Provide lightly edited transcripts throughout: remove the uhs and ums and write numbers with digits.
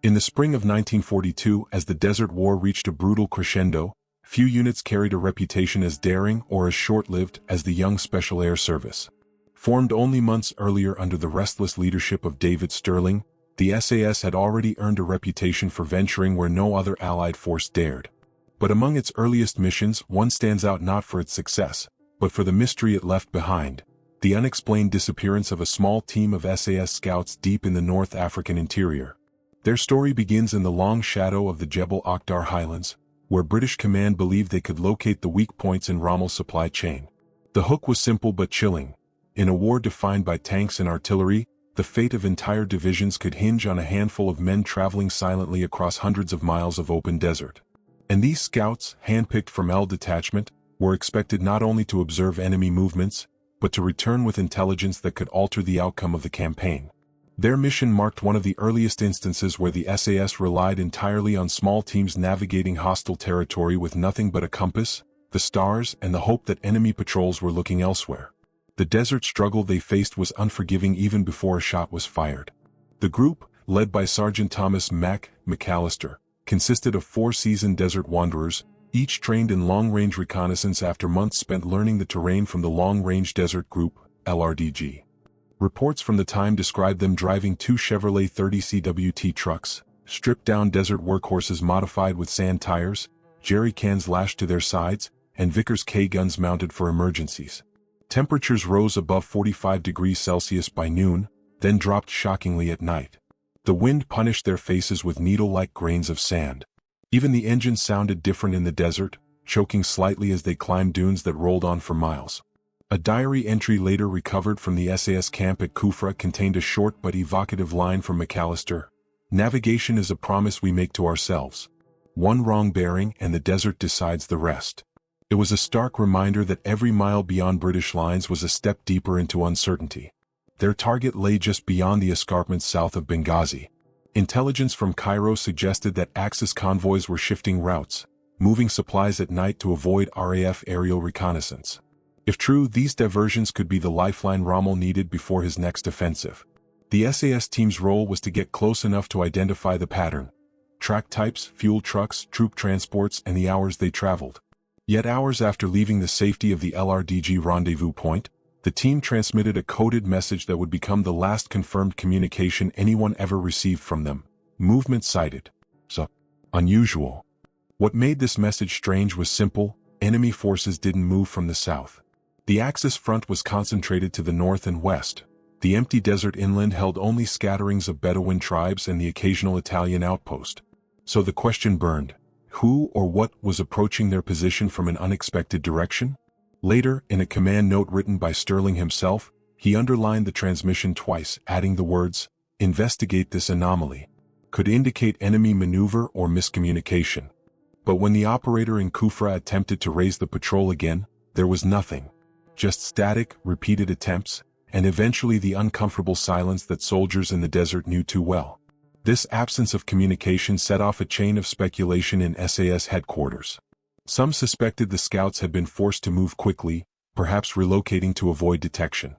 In the spring of 1942, as the Desert War reached a brutal crescendo, few units carried a reputation as daring or as short-lived as the young Special Air Service. Formed only months earlier under the restless leadership of David Stirling, the SAS had already earned a reputation for venturing where no other Allied force dared. But among its earliest missions, one stands out not for its success, but for the mystery it left behind: the unexplained disappearance of a small team of SAS scouts deep in the North African interior. Their story begins in the long shadow of the Jebel Akhdar highlands, where British command believed they could locate the weak points in Rommel's supply chain. The hook was simple but chilling. In a war defined by tanks and artillery, the fate of entire divisions could hinge on a handful of men traveling silently across hundreds of miles of open desert. And these scouts, handpicked from L Detachment, were expected not only to observe enemy movements, but to return with intelligence that could alter the outcome of the campaign. Their mission marked one of the earliest instances where the SAS relied entirely on small teams navigating hostile territory with nothing but a compass, the stars, and the hope that enemy patrols were looking elsewhere. The desert struggle they faced was unforgiving even before a shot was fired. The group, led by Sergeant Thomas Mac McAllister, consisted of 4 seasoned desert wanderers, each trained in long-range reconnaissance after months spent learning the terrain from the Long-Range Desert Group, LRDG. Reports from the time described them driving 2 Chevrolet 30 CWT trucks, stripped-down desert workhorses modified with sand tires, jerry cans lashed to their sides, and Vickers K guns mounted for emergencies. Temperatures rose above 45 degrees Celsius by noon, then dropped shockingly at night. The wind punished their faces with needle-like grains of sand. Even the engines sounded different in the desert, choking slightly as they climbed dunes that rolled on for miles. A diary entry later recovered from the SAS camp at Kufra contained a short but evocative line from McAllister: "Navigation is a promise we make to ourselves. One wrong bearing and the desert decides the rest." It was a stark reminder that every mile beyond British lines was a step deeper into uncertainty. Their target lay just beyond the escarpments south of Benghazi. Intelligence from Cairo suggested that Axis convoys were shifting routes, moving supplies at night to avoid RAF aerial reconnaissance. If true, these diversions could be the lifeline Rommel needed before his next offensive. The SAS team's role was to get close enough to identify the pattern: track types, fuel trucks, troop transports, and the hours they traveled. Yet hours after leaving the safety of the LRDG rendezvous point, the team transmitted a coded message that would become the last confirmed communication anyone ever received from them: movement sighted. So unusual. What made this message strange was simple: enemy forces didn't move from the south. The Axis front was concentrated to the north and west. The empty desert inland held only scatterings of Bedouin tribes and the occasional Italian outpost. So the question burned: who or what was approaching their position from an unexpected direction? Later, in a command note written by Stirling himself, he underlined the transmission twice, adding the words, "Investigate this anomaly." Could indicate enemy maneuver or miscommunication. But when the operator in Kufra attempted to raise the patrol again, there was nothing. Just static, repeated attempts, and eventually the uncomfortable silence that soldiers in the desert knew too well. This absence of communication set off a chain of speculation in SAS headquarters. Some suspected the scouts had been forced to move quickly, perhaps relocating to avoid detection.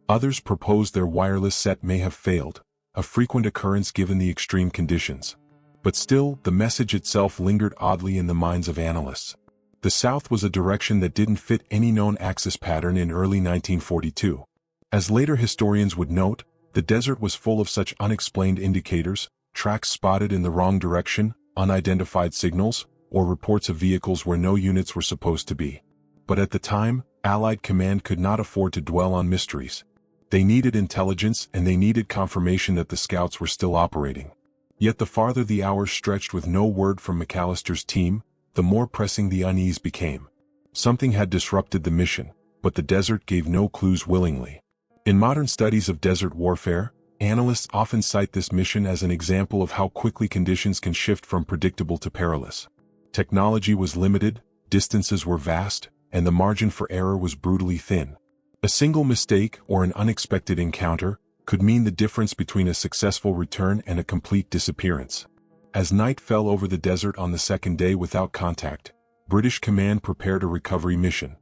Others proposed their wireless set may have failed, a frequent occurrence given the extreme conditions. But still, the message itself lingered oddly in the minds of analysts. The south was a direction that didn't fit any known Axis pattern in early 1942. As later historians would note, the desert was full of such unexplained indicators: tracks spotted in the wrong direction, unidentified signals, or reports of vehicles where no units were supposed to be. But at the time, Allied command could not afford to dwell on mysteries. They needed intelligence, and they needed confirmation that the scouts were still operating. Yet the farther the hours stretched with no word from McAllister's team, the more pressing the unease became. Something had disrupted the mission, but the desert gave no clues willingly. In modern studies of desert warfare, analysts often cite this mission as an example of how quickly conditions can shift from predictable to perilous. Technology was limited, distances were vast, and the margin for error was brutally thin. A single mistake or an unexpected encounter could mean the difference between a successful return and a complete disappearance. As night fell over the desert on the second day without contact, British command prepared a recovery mission.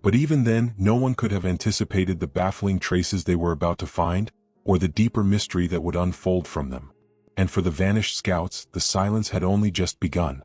But even then, no one could have anticipated the baffling traces they were about to find, or the deeper mystery that would unfold from them. And for the vanished scouts, the silence had only just begun.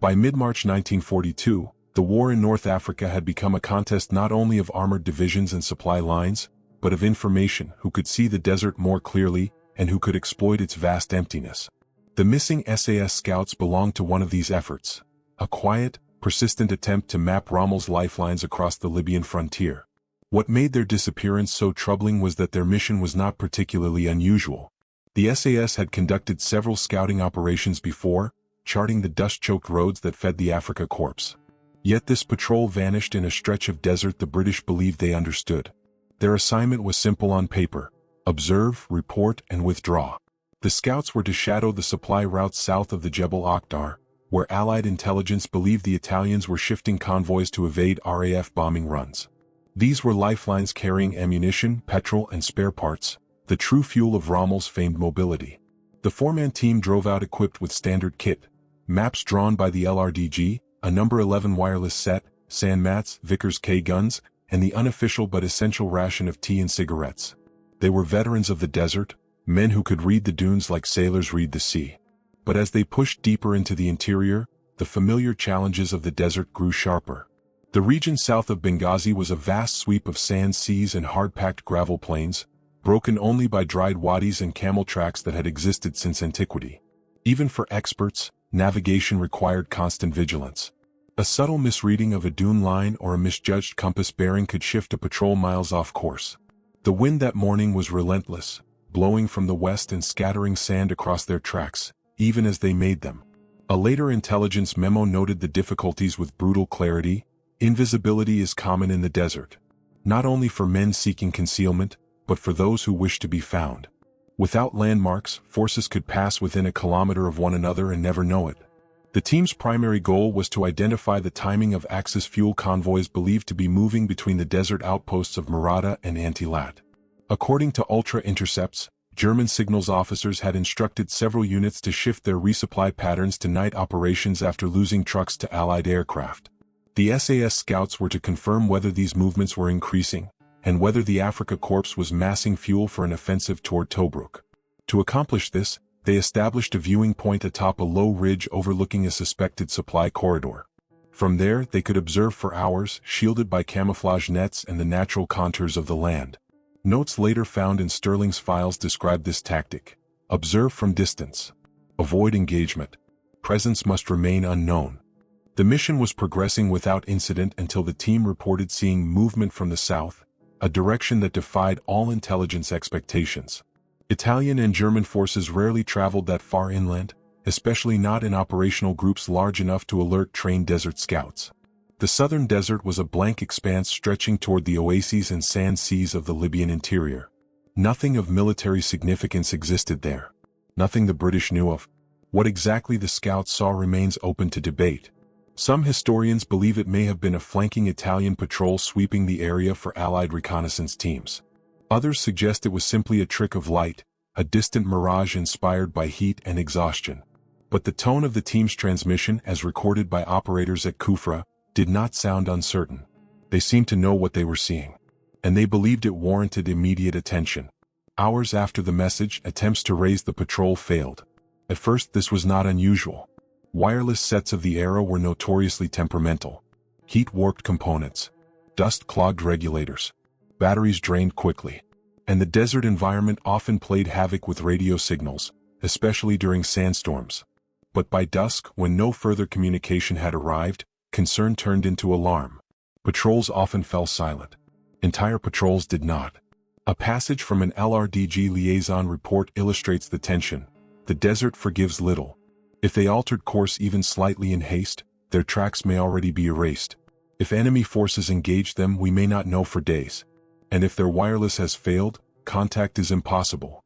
By mid-March 1942, the war in North Africa had become a contest not only of armored divisions and supply lines, but of information, who could see the desert more clearly and who could exploit its vast emptiness. The missing SAS scouts belonged to one of these efforts, a quiet, persistent attempt to map Rommel's lifelines across the Libyan frontier. What made their disappearance so troubling was that their mission was not particularly unusual. The SAS had conducted several scouting operations before, charting the dust-choked roads that fed the Afrika Korps. Yet this patrol vanished in a stretch of desert the British believed they understood. Their assignment was simple on paper: observe, report, and withdraw. The scouts were to shadow the supply routes south of the Jebel Akhdar, where Allied intelligence believed the Italians were shifting convoys to evade RAF bombing runs. These were lifelines carrying ammunition, petrol, and spare parts, the true fuel of Rommel's famed mobility. The four-man team drove out equipped with standard kit, maps drawn by the LRDG, a number 11 wireless set, sand mats, Vickers K guns, and the unofficial but essential ration of tea and cigarettes. They were veterans of the desert, men who could read the dunes like sailors read the sea. But as they pushed deeper into the interior, the familiar challenges of the desert grew sharper. The region south of Benghazi was a vast sweep of sand seas and hard-packed gravel plains, broken only by dried wadis and camel tracks that had existed since antiquity. Even for experts, navigation required constant vigilance. A subtle misreading of a dune line or a misjudged compass bearing could shift a patrol miles off course. The wind that morning was relentless, blowing from the west and scattering sand across their tracks, even as they made them. A later intelligence memo noted the difficulties with brutal clarity. Invisibility is common in the desert, not only for men seeking concealment, but for those who wish to be found. Without landmarks, forces could pass within a kilometer of one another and never know it. The team's primary goal was to identify the timing of Axis fuel convoys believed to be moving between the desert outposts of Murata and Antilat. According to Ultra Intercepts, German signals officers had instructed several units to shift their resupply patterns to night operations after losing trucks to Allied aircraft. The SAS scouts were to confirm whether these movements were increasing, and whether the Afrika Korps was massing fuel for an offensive toward Tobruk. To accomplish this, they established a viewing point atop a low ridge overlooking a suspected supply corridor. From there, they could observe for hours, shielded by camouflage nets and the natural contours of the land. Notes later found in Sterling's files describe this tactic: observe from distance. Avoid engagement. Presence must remain unknown. The mission was progressing without incident until the team reported seeing movement from the south, a direction that defied all intelligence expectations. Italian and German forces rarely traveled that far inland, especially not in operational groups large enough to alert trained desert scouts. The southern desert was a blank expanse stretching toward the oases and sand seas of the Libyan interior. Nothing of military significance existed there. Nothing the British knew of. What exactly the scouts saw remains open to debate. Some historians believe it may have been a flanking Italian patrol sweeping the area for Allied reconnaissance teams. Others suggest it was simply a trick of light, a distant mirage inspired by heat and exhaustion. But the tone of the team's transmission, as recorded by operators at Kufra, did not sound uncertain. They seemed to know what they were seeing, and they believed it warranted immediate attention. Hours after the message, attempts to raise the patrol failed. At first, this was not unusual. Wireless sets of the era were notoriously temperamental. Heat-warped components, dust-clogged regulators, batteries drained quickly, and the desert environment often played havoc with radio signals, especially during sandstorms. But by dusk, when no further communication had arrived, concern turned into alarm. Patrols often fell silent. Entire patrols did not. A passage from an LRDG liaison report illustrates the tension. The desert forgives little. If they altered course even slightly in haste, their tracks may already be erased. If enemy forces engage them, we may not know for days. And if their wireless has failed, contact is impossible.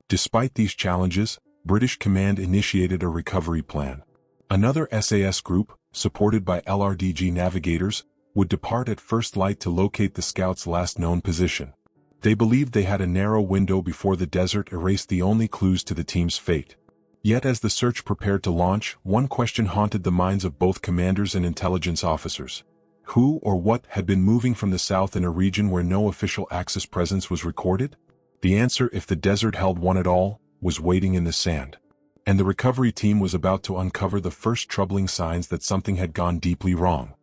Despite these challenges, British command initiated a recovery plan. Another SAS group, supported by LRDG navigators, would depart at first light to locate the scouts' last known position. They believed they had a narrow window before the desert erased the only clues to the team's fate. Yet as the search prepared to launch, one question haunted the minds of both commanders and intelligence officers. Who or what had been moving from the south in a region where no official Axis presence was recorded? The answer, if the desert held one at all, was waiting in the sand. and the recovery team was about to uncover the first troubling signs that something had gone deeply wrong.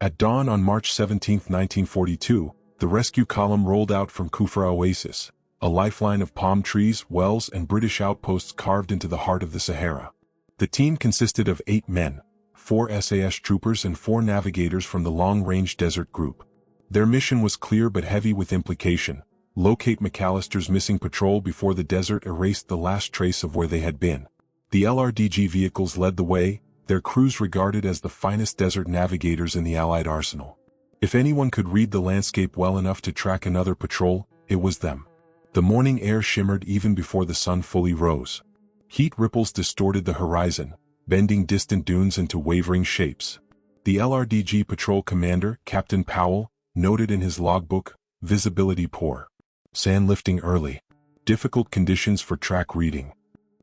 At dawn on March 17, 1942, the rescue column rolled out from Kufra Oasis, a lifeline of palm trees, wells, and British outposts carved into the heart of the Sahara. The team consisted of 8 men, 4 SAS troopers and 4 navigators from the long-range desert group. Their mission was clear but heavy with implication: locate McAllister's missing patrol before the desert erased the last trace of where they had been. The LRDG vehicles led the way, their crews regarded as the finest desert navigators in the Allied arsenal. If anyone could read the landscape well enough to track another patrol, it was them. The morning air shimmered even before the sun fully rose. Heat ripples distorted the horizon, bending distant dunes into wavering shapes. The LRDG patrol commander, Captain Powell, noted in his logbook, visibility poor. Sand lifting early. Difficult conditions for track reading.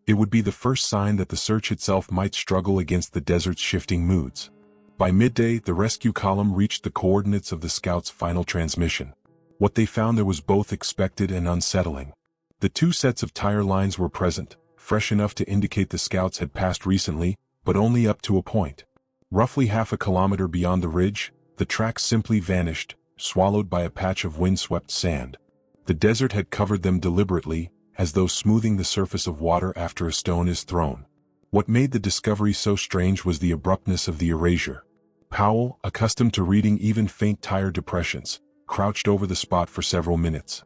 It would be the first sign that the search itself might struggle against the desert's shifting moods. By midday, the rescue column reached the coordinates of the scouts' final transmission. What they found there was both expected and unsettling. The 2 sets of tire lines were present, fresh enough to indicate the scouts had passed recently, but only up to a point. Roughly half a kilometer beyond the ridge, the tracks simply vanished, swallowed by a patch of windswept sand. The desert had covered them deliberately, as though smoothing the surface of water after a stone is thrown. What made the discovery so strange was the abruptness of the erasure. Powell, accustomed to reading even faint tire depressions, crouched over the spot for several minutes.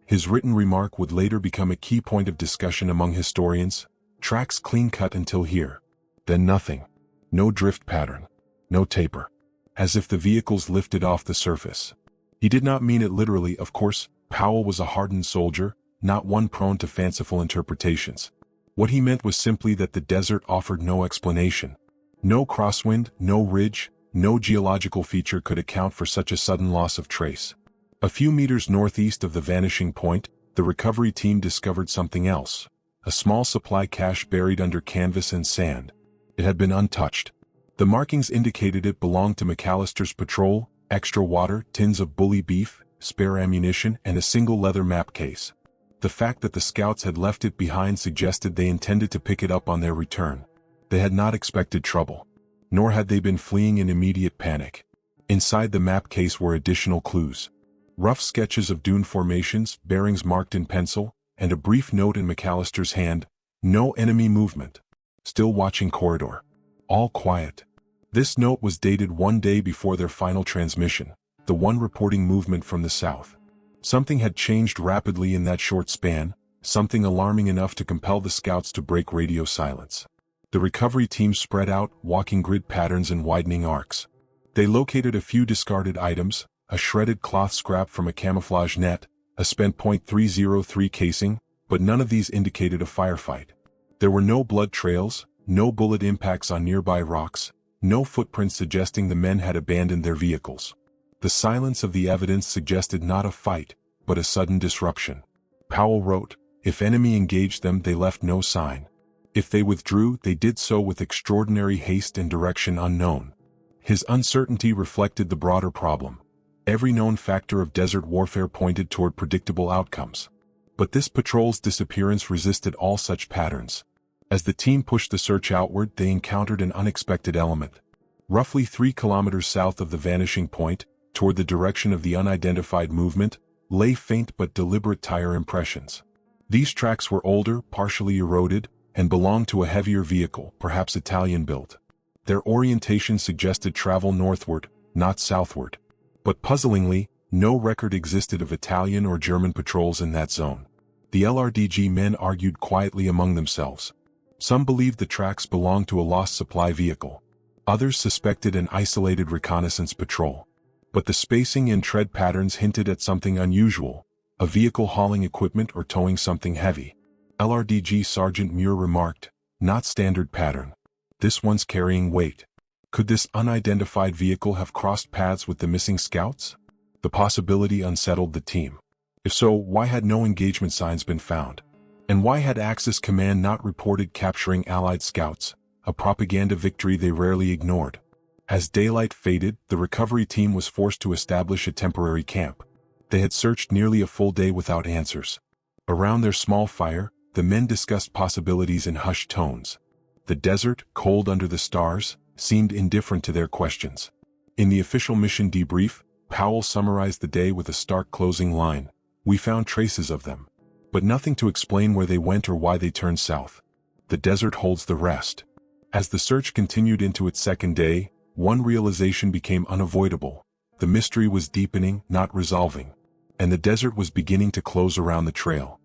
His written remark would later become a key point of discussion among historians: tracks clean-cut until here. Then nothing. No drift pattern. No taper. As if the vehicles lifted off the surface. He did not mean it literally, of course. Powell was a hardened soldier, not one prone to fanciful interpretations. What he meant was simply that the desert offered no explanation. No crosswind, no ridge, no geological feature could account for such a sudden loss of trace. A few meters northeast of the vanishing point, the recovery team discovered something else. A small supply cache buried under canvas and sand. It had been untouched. The markings indicated it belonged to McAllister's patrol: extra water, tins of bully beef, spare ammunition, and a single leather map case. The fact that the scouts had left it behind suggested they intended to pick it up on their return. They had not expected trouble. Nor had they been fleeing in immediate panic. Inside the map case were additional clues. Rough sketches of dune formations, bearings marked in pencil, and a brief note in McAllister's hand: no enemy movement. Still watching corridor. All quiet. This note was dated 1 day before their final transmission, the one reporting movement from the south. Something had changed rapidly in that short span, something alarming enough to compel the scouts to break radio silence. The recovery team spread out, walking grid patterns and widening arcs. They located a few discarded items: a shredded cloth scrap from a camouflage net, a spent .303 casing, but none of these indicated a firefight. There were no blood trails, no bullet impacts on nearby rocks, no footprints suggesting the men had abandoned their vehicles. The silence of the evidence suggested not a fight, but a sudden disruption. Powell wrote, if enemy engaged them, they left no sign. If they withdrew, they did so with extraordinary haste and direction unknown. His uncertainty reflected the broader problem. Every known factor of desert warfare pointed toward predictable outcomes. But this patrol's disappearance resisted all such patterns. As the team pushed the search outward, they encountered an unexpected element. Roughly 3 kilometers south of the vanishing point, toward the direction of the unidentified movement, lay faint but deliberate tire impressions. These tracks were older, partially eroded, and belonged to a heavier vehicle, perhaps Italian-built. Their orientation suggested travel northward, not southward. But puzzlingly, no record existed of Italian or German patrols in that zone. The LRDG men argued quietly among themselves. Some believed the tracks belonged to a lost supply vehicle. Others suspected an isolated reconnaissance patrol. But the spacing and tread patterns hinted at something unusual: a vehicle hauling equipment or towing something heavy. LRDG Sergeant Muir remarked, not standard pattern. This one's carrying weight. Could this unidentified vehicle have crossed paths with the missing scouts? The possibility unsettled the team. If so, why had no engagement signs been found? And why had Axis Command not reported capturing Allied scouts, a propaganda victory they rarely ignored? As daylight faded, the recovery team was forced to establish a temporary camp. They had searched nearly a full day without answers. Around their small fire, the men discussed possibilities in hushed tones. The desert, cold under the stars, seemed indifferent to their questions. In the official mission debrief, Powell summarized the day with a stark closing line: "We found traces of them, but nothing to explain where they went or why they turned south. The desert holds the rest." As the search continued into its second day, one realization became unavoidable. The mystery was deepening, not resolving, and the desert was beginning to close around the trail.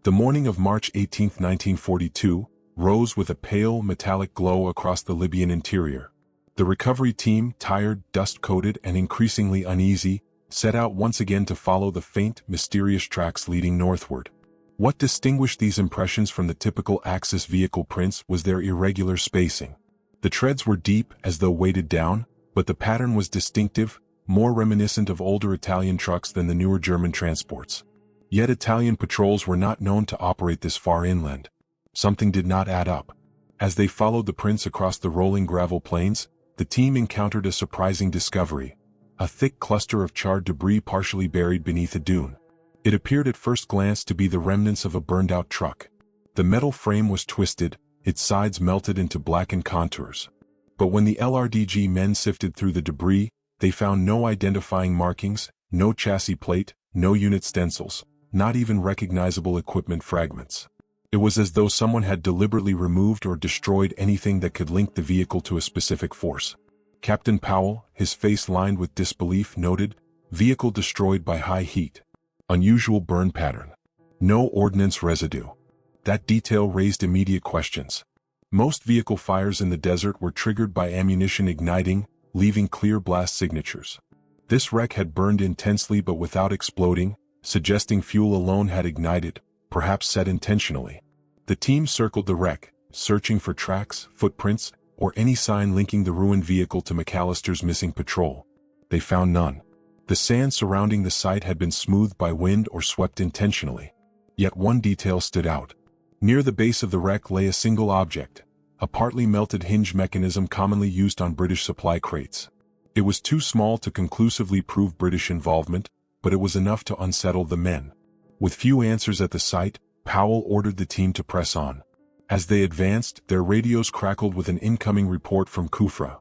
The morning of March 18, 1942, rose with a pale, metallic glow across the Libyan interior. The recovery team, tired, dust-coated, and increasingly uneasy, set out once again to follow the faint, mysterious tracks leading northward. What distinguished these impressions from the typical Axis vehicle prints was their irregular spacing. The treads were deep, as though weighted down, but the pattern was distinctive, more reminiscent of older Italian trucks than the newer German transports. Yet Italian patrols were not known to operate this far inland. Something did not add up. As they followed the prints across the rolling gravel plains, the team encountered a surprising discovery: a thick cluster of charred debris partially buried beneath a dune. It appeared at first glance to be the remnants of a burned-out truck. The metal frame was twisted, its sides melted into blackened contours. But when the LRDG men sifted through the debris, they found no identifying markings, no chassis plate, no unit stencils, not even recognizable equipment fragments. It was as though someone had deliberately removed or destroyed anything that could link the vehicle to a specific force. Captain Powell, his face lined with disbelief, noted, "Vehicle destroyed by high heat. Unusual burn pattern. No ordnance residue." That detail raised immediate questions. Most vehicle fires in the desert were triggered by ammunition igniting, leaving clear blast signatures. This wreck had burned intensely but without exploding, suggesting fuel alone had ignited, perhaps set intentionally. The team circled the wreck, searching for tracks, footprints, or any sign linking the ruined vehicle to McAllister's missing patrol. They found none. The sand surrounding the site had been smoothed by wind or swept intentionally. Yet one detail stood out. Near the base of the wreck lay a single object, a partly melted hinge mechanism commonly used on British supply crates. It was too small to conclusively prove British involvement, but it was enough to unsettle the men. With few answers at the site, Powell ordered the team to press on. As they advanced, their radios crackled with an incoming report from Kufra.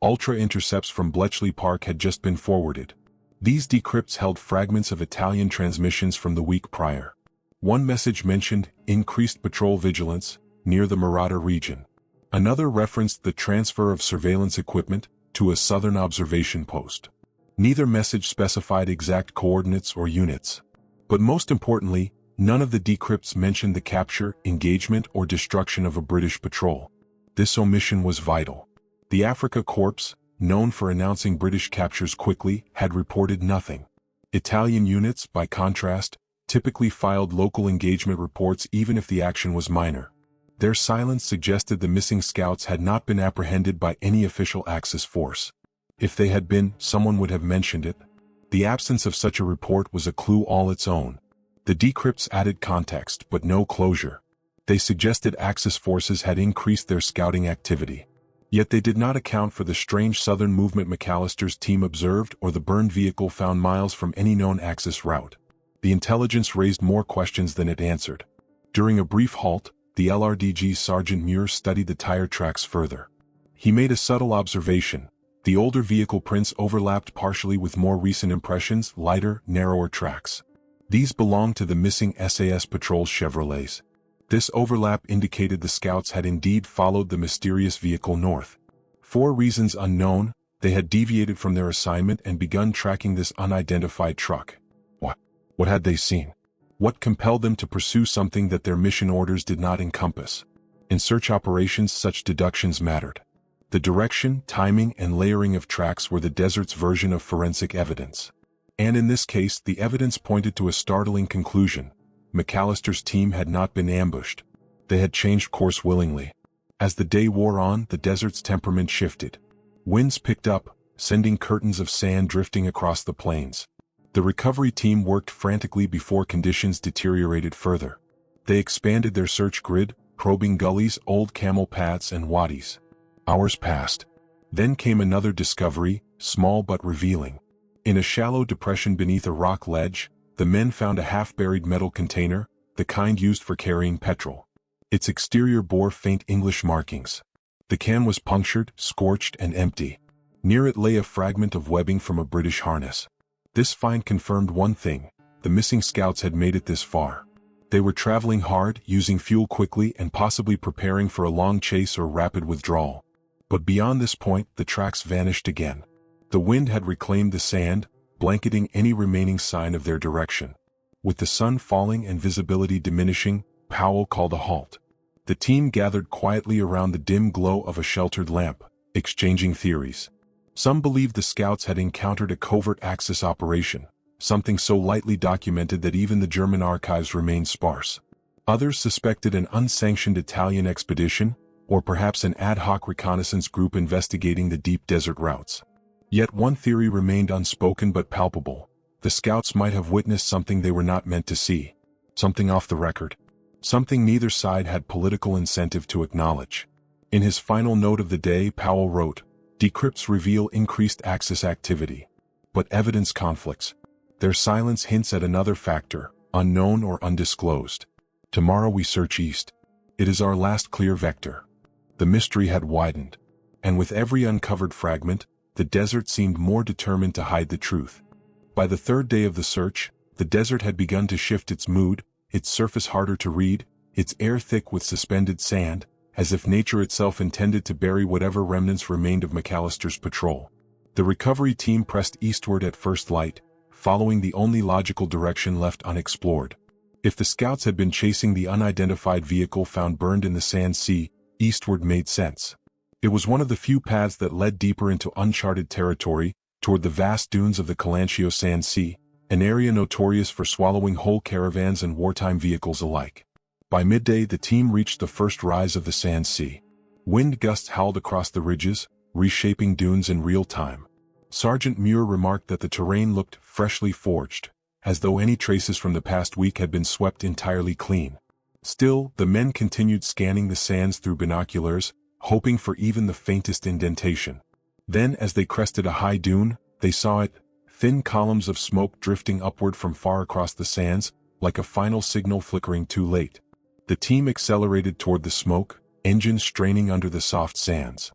Ultra intercepts from Bletchley Park had just been forwarded. These decrypts held fragments of Italian transmissions from the week prior. One message mentioned increased patrol vigilance near the Marata region. Another referenced the transfer of surveillance equipment to a southern observation post. Neither message specified exact coordinates or units. But most importantly, none of the decrypts mentioned the capture, engagement, or destruction of a British patrol. This omission was vital. The Africa Corps, known for announcing British captures quickly, had reported nothing. Italian units, by contrast, typically filed local engagement reports even if the action was minor. Their silence suggested the missing scouts had not been apprehended by any official Axis force. If they had been, someone would have mentioned it. The absence of such a report was a clue all its own. The decrypts added context but no closure. They suggested Axis forces had increased their scouting activity. Yet they did not account for the strange southern movement McAllister's team observed or the burned vehicle found miles from any known Axis route. The intelligence raised more questions than it answered. During a brief halt, the LRDG Sergeant Muir studied the tire tracks further. He made a subtle observation. The older vehicle prints overlapped partially with more recent impressions, lighter, narrower tracks. These belonged to the missing SAS patrol Chevrolets. This overlap indicated the scouts had indeed followed the mysterious vehicle north. For reasons unknown, they had deviated from their assignment and begun tracking this unidentified truck. What had they seen? What compelled them to pursue something that their mission orders did not encompass? In search operations, such deductions mattered. The direction, timing, and layering of tracks were the desert's version of forensic evidence. And in this case, the evidence pointed to a startling conclusion. McAllister's team had not been ambushed. They had changed course willingly. As the day wore on, the desert's temperament shifted. Winds picked up, sending curtains of sand drifting across the plains. The recovery team worked frantically before conditions deteriorated further. They expanded their search grid, probing gullies, old camel paths, and wadis. Hours passed. Then came another discovery, small but revealing. In a shallow depression beneath a rock ledge, the men found a half-buried metal container, the kind used for carrying petrol. Its exterior bore faint English markings. The can was punctured, scorched, and empty. Near it lay a fragment of webbing from a British harness. This find confirmed one thing: the missing scouts had made it this far. They were traveling hard, using fuel quickly, and possibly preparing for a long chase or rapid withdrawal. But beyond this point, the tracks vanished again. The wind had reclaimed the sand, blanketing any remaining sign of their direction. With the sun falling and visibility diminishing, Powell called a halt. The team gathered quietly around the dim glow of a sheltered lamp, exchanging theories. Some believed the scouts had encountered a covert Axis operation, something so lightly documented that even the German archives remained sparse. Others suspected an unsanctioned Italian expedition, or perhaps an ad hoc reconnaissance group investigating the deep desert routes. Yet one theory remained unspoken but palpable: the scouts might have witnessed something they were not meant to see. Something off the record. Something neither side had political incentive to acknowledge. In his final note of the day, Powell wrote, "Decrypts reveal increased Axis activity. But evidence conflicts. Their silence hints at another factor, unknown or undisclosed. Tomorrow we search east. It is our last clear vector." The mystery had widened. And with every uncovered fragment, the desert seemed more determined to hide the truth. By the third day of the search, the desert had begun to shift its mood, its surface harder to read, its air thick with suspended sand, as if nature itself intended to bury whatever remnants remained of McAllister's patrol. The recovery team pressed eastward at first light, following the only logical direction left unexplored. If the scouts had been chasing the unidentified vehicle found burned in the sand sea, eastward made sense. It was one of the few paths that led deeper into uncharted territory, toward the vast dunes of the Calancio Sand Sea, an area notorious for swallowing whole caravans and wartime vehicles alike. By midday, the team reached the first rise of the Sand Sea. Wind gusts howled across the ridges, reshaping dunes in real time. Sergeant Muir remarked that the terrain looked freshly forged, as though any traces from the past week had been swept entirely clean. Still, the men continued scanning the sands through binoculars, hoping for even the faintest indentation. Then, as they crested a high dune, they saw it: thin columns of smoke drifting upward from far across the sands, like a final signal flickering too late. The team accelerated toward the smoke, engines straining under the soft sands.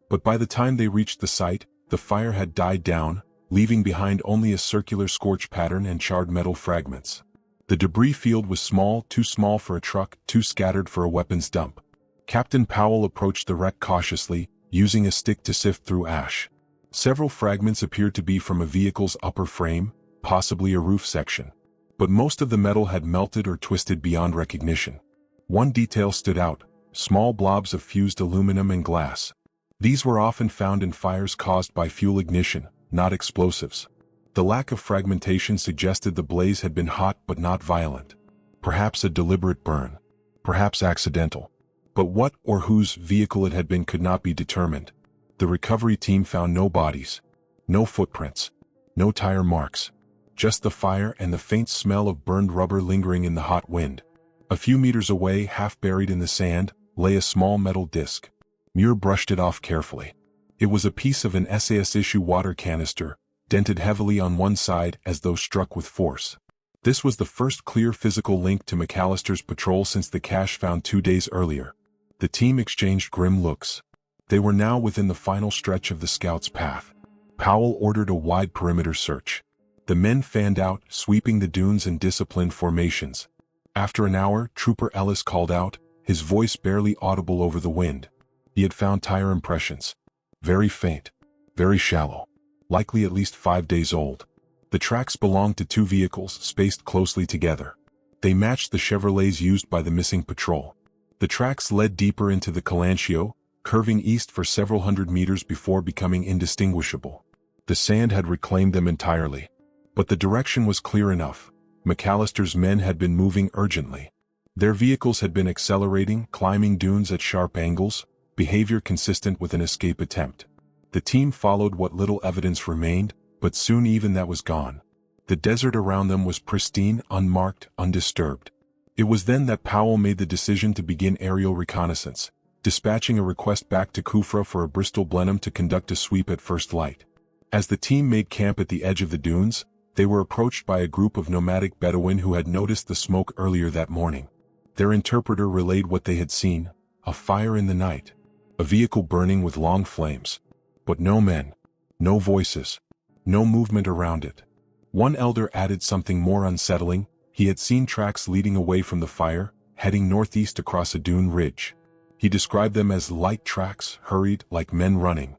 But by the time they reached the site, the fire had died down, leaving behind only a circular scorch pattern and charred metal fragments. The debris field was small, too small for a truck, too scattered for a weapons dump. Captain Powell approached the wreck cautiously, using a stick to sift through ash. Several fragments appeared to be from a vehicle's upper frame, possibly a roof section. But most of the metal had melted or twisted beyond recognition. One detail stood out: small blobs of fused aluminum and glass. These were often found in fires caused by fuel ignition, not explosives. The lack of fragmentation suggested the blaze had been hot but not violent. Perhaps a deliberate burn. Perhaps accidental. But what or whose vehicle it had been could not be determined. The recovery team found no bodies, no footprints, no tire marks. Just the fire and the faint smell of burned rubber lingering in the hot wind. A few meters away, half buried in the sand, lay a small metal disc. Muir brushed it off carefully. It was a piece of an SAS-issue water canister, dented heavily on one side as though struck with force. This was the first clear physical link to McAllister's patrol since the cache found 2 days earlier. The team exchanged grim looks. They were now within the final stretch of the scouts' path. Powell ordered a wide perimeter search. The men fanned out, sweeping the dunes in disciplined formations. After an hour, Trooper Ellis called out, his voice barely audible over the wind. He had found tire impressions. Very faint. Very shallow. Likely at least 5 days old. The tracks belonged to 2 vehicles, spaced closely together. They matched the Chevrolets used by the missing patrol. The tracks led deeper into the Calancio, curving east for several hundred meters before becoming indistinguishable. The sand had reclaimed them entirely. But the direction was clear enough. McAllister's men had been moving urgently. Their vehicles had been accelerating, climbing dunes at sharp angles, behavior consistent with an escape attempt. The team followed what little evidence remained, but soon even that was gone. The desert around them was pristine, unmarked, undisturbed. It was then that Powell made the decision to begin aerial reconnaissance, dispatching a request back to Kufra for a Bristol Blenheim to conduct a sweep at first light. As the team made camp at the edge of the dunes, they were approached by a group of nomadic Bedouin who had noticed the smoke earlier that morning. Their interpreter relayed what they had seen: a fire in the night, a vehicle burning with long flames. But no men, no voices, no movement around it. One elder added something more unsettling: he had seen tracks leading away from the fire, heading northeast across a dune ridge. He described them as light tracks, hurried, like men running.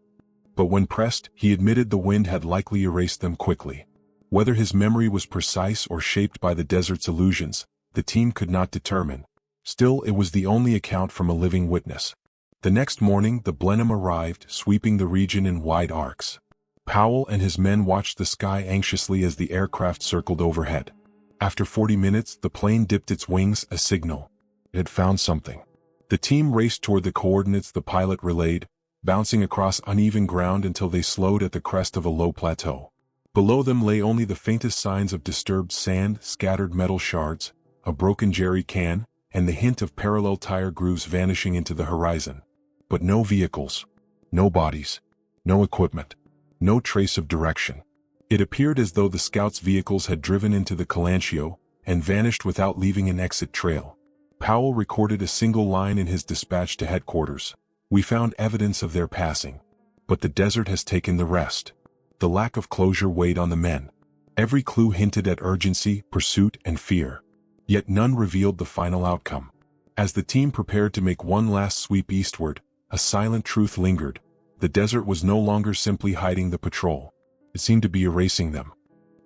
But when pressed, he admitted the wind had likely erased them quickly. Whether his memory was precise or shaped by the desert's illusions, the team could not determine. Still, it was the only account from a living witness. The next morning, the Blenheim arrived, sweeping the region in wide arcs. Powell and his men watched the sky anxiously as the aircraft circled overhead. After 40 minutes, the plane dipped its wings, a signal. It had found something. The team raced toward the coordinates the pilot relayed, bouncing across uneven ground until they slowed at the crest of a low plateau. Below them lay only the faintest signs of disturbed sand, scattered metal shards, a broken jerry can, and the hint of parallel tire grooves vanishing into the horizon. But no vehicles, no bodies, no equipment, no trace of direction. It appeared as though the scouts' vehicles had driven into the Calancio and vanished without leaving an exit trail. Powell recorded a single line in his dispatch to headquarters: "We found evidence of their passing, but the desert has taken the rest." The lack of closure weighed on the men. Every clue hinted at urgency, pursuit, and fear. Yet none revealed the final outcome. As the team prepared to make one last sweep eastward, a silent truth lingered: the desert was no longer simply hiding the patrol. It seemed to be erasing them.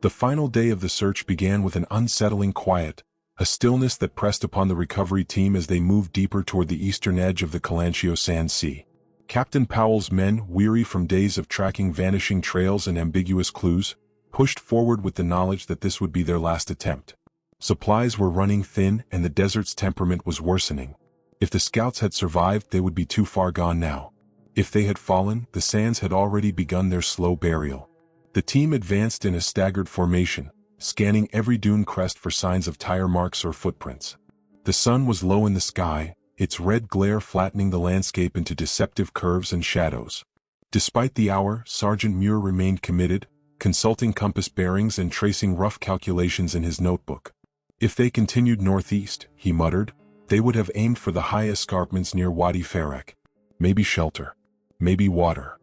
The final day of the search began with an unsettling quiet, a stillness that pressed upon the recovery team as they moved deeper toward the eastern edge of the Calancio Sand Sea. Captain Powell's men, weary from days of tracking vanishing trails and ambiguous clues, pushed forward with the knowledge that this would be their last attempt. Supplies were running thin and the desert's temperament was worsening. If the scouts had survived, they would be too far gone now. If they had fallen, the sands had already begun their slow burial. The team advanced in a staggered formation, scanning every dune crest for signs of tire marks or footprints. The sun was low in the sky, its red glare flattening the landscape into deceptive curves and shadows. Despite the hour, Sergeant Muir remained committed, consulting compass bearings and tracing rough calculations in his notebook. If they continued northeast, he muttered, they would have aimed for the high escarpments near Wadi Farak. Maybe shelter. Maybe water.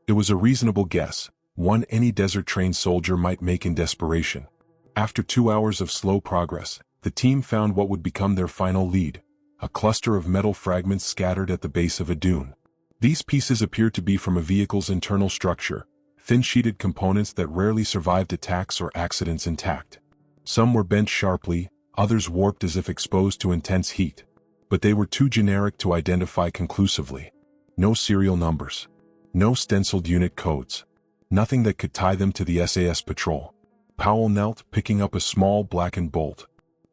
It was a reasonable guess, one any desert-trained soldier might make in desperation. After 2 hours of slow progress, the team found what would become their final lead: a cluster of metal fragments scattered at the base of a dune. These pieces appeared to be from a vehicle's internal structure, thin-sheeted components that rarely survived attacks or accidents intact. Some were bent sharply, others warped as if exposed to intense heat. But they were too generic to identify conclusively. No serial numbers. No stenciled unit codes. Nothing that could tie them to the SAS patrol. Powell knelt, picking up a small blackened bolt.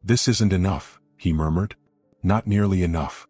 "This isn't enough," he murmured. "Not nearly enough."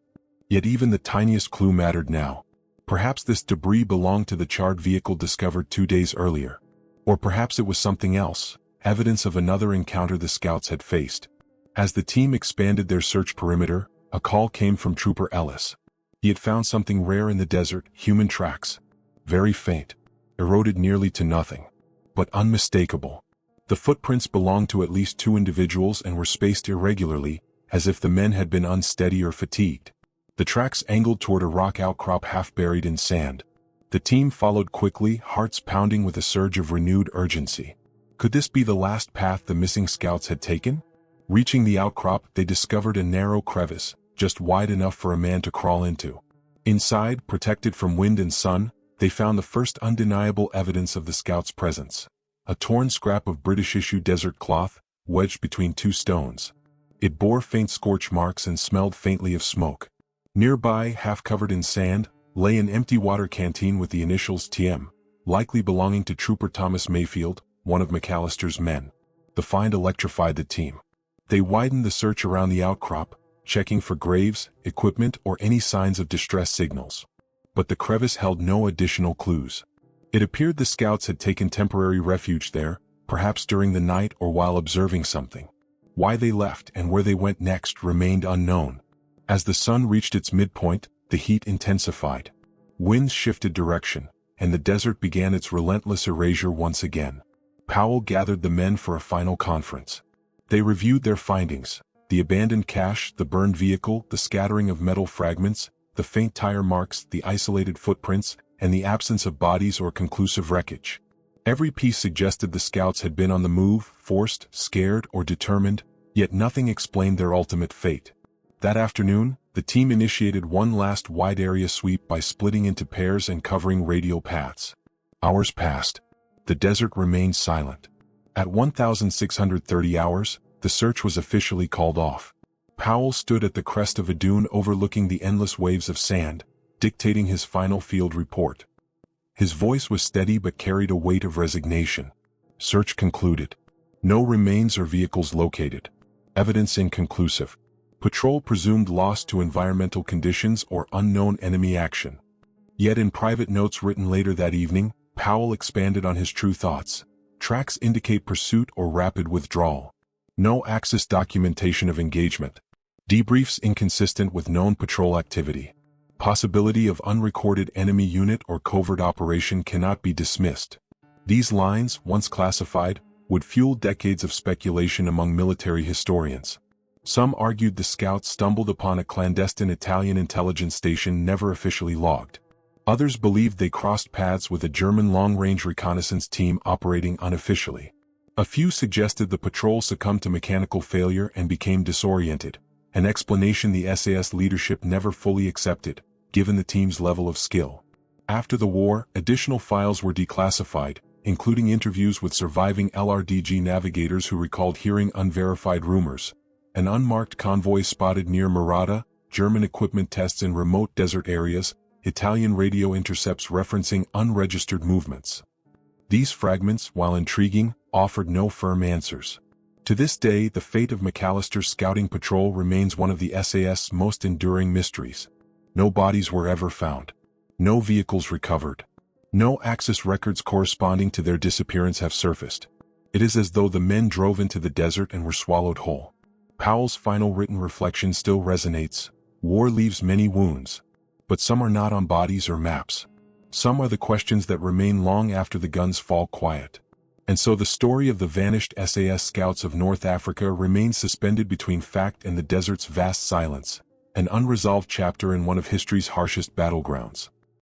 Yet even the tiniest clue mattered now. Perhaps this debris belonged to the charred vehicle discovered 2 days earlier. Or perhaps it was something else, evidence of another encounter the scouts had faced. As the team expanded their search perimeter, a call came from Trooper Ellis. He had found something rare in the desert: human tracks. Very faint. Eroded nearly to nothing. But unmistakable. The footprints belonged to at least 2 individuals and were spaced irregularly, as if the men had been unsteady or fatigued. The tracks angled toward a rock outcrop half buried in sand. The team followed quickly, hearts pounding with a surge of renewed urgency. Could this be the last path the missing scouts had taken? Reaching the outcrop, they discovered a narrow crevice, just wide enough for a man to crawl into. Inside, protected from wind and sun, they found the first undeniable evidence of the scouts' presence: a torn scrap of British-issue desert cloth, wedged between 2 stones. It bore faint scorch marks and smelled faintly of smoke. Nearby, half covered in sand, lay an empty water canteen with the initials TM, likely belonging to Trooper Thomas Mayfield, one of McAllister's men. The find electrified the team. They widened the search around the outcrop, checking for graves, equipment, or any signs of distress signals. But the crevice held no additional clues. It appeared the scouts had taken temporary refuge there, perhaps during the night or while observing something. Why they left and where they went next remained unknown. As the sun reached its midpoint, the heat intensified. Winds shifted direction, and the desert began its relentless erasure once again. Powell gathered the men for a final conference. They reviewed their findings: The abandoned cache, the burned vehicle, the scattering of metal fragments, the faint tire marks, the isolated footprints, and the absence of bodies or conclusive wreckage. Every piece suggested the scouts had been on the move, forced, scared, or determined, yet nothing explained their ultimate fate. That afternoon, the team initiated one last wide-area sweep by splitting into pairs and covering radial paths. Hours passed. The desert remained silent. At 1,630 hours, the search was officially called off. Powell stood at the crest of a dune overlooking the endless waves of sand, dictating his final field report. His voice was steady but carried a weight of resignation. Search concluded. No remains or vehicles located. Evidence inconclusive. Patrol presumed lost to environmental conditions or unknown enemy action. Yet in private notes written later that evening, Powell expanded on his true thoughts. Tracks indicate pursuit or rapid withdrawal. No Axis documentation of engagement. Debriefs inconsistent with known patrol activity. Possibility of unrecorded enemy unit or covert operation cannot be dismissed. These lines, once classified, would fuel decades of speculation among military historians. Some argued the scouts stumbled upon a clandestine Italian intelligence station never officially logged. Others believed they crossed paths with a German long-range reconnaissance team operating unofficially. A few suggested the patrol succumbed to mechanical failure and became disoriented, an explanation the SAS leadership never fully accepted, given the team's level of skill. After the war, additional files were declassified, including interviews with surviving LRDG navigators who recalled hearing unverified rumors. An unmarked convoy spotted near Marata, German equipment tests in remote desert areas, Italian radio intercepts referencing unregistered movements. These fragments, while intriguing, offered no firm answers. To this day, the fate of McAllister's scouting patrol remains one of the SAS' most enduring mysteries. No bodies were ever found. No vehicles recovered. No Axis records corresponding to their disappearance have surfaced. It is as though the men drove into the desert and were swallowed whole. Powell's final written reflection still resonates. War leaves many wounds. But some are not on bodies or maps. Some are the questions that remain long after the guns fall quiet. And so the story of the vanished SAS scouts of North Africa remains suspended between fact and the desert's vast silence, an unresolved chapter in one of history's harshest battlegrounds.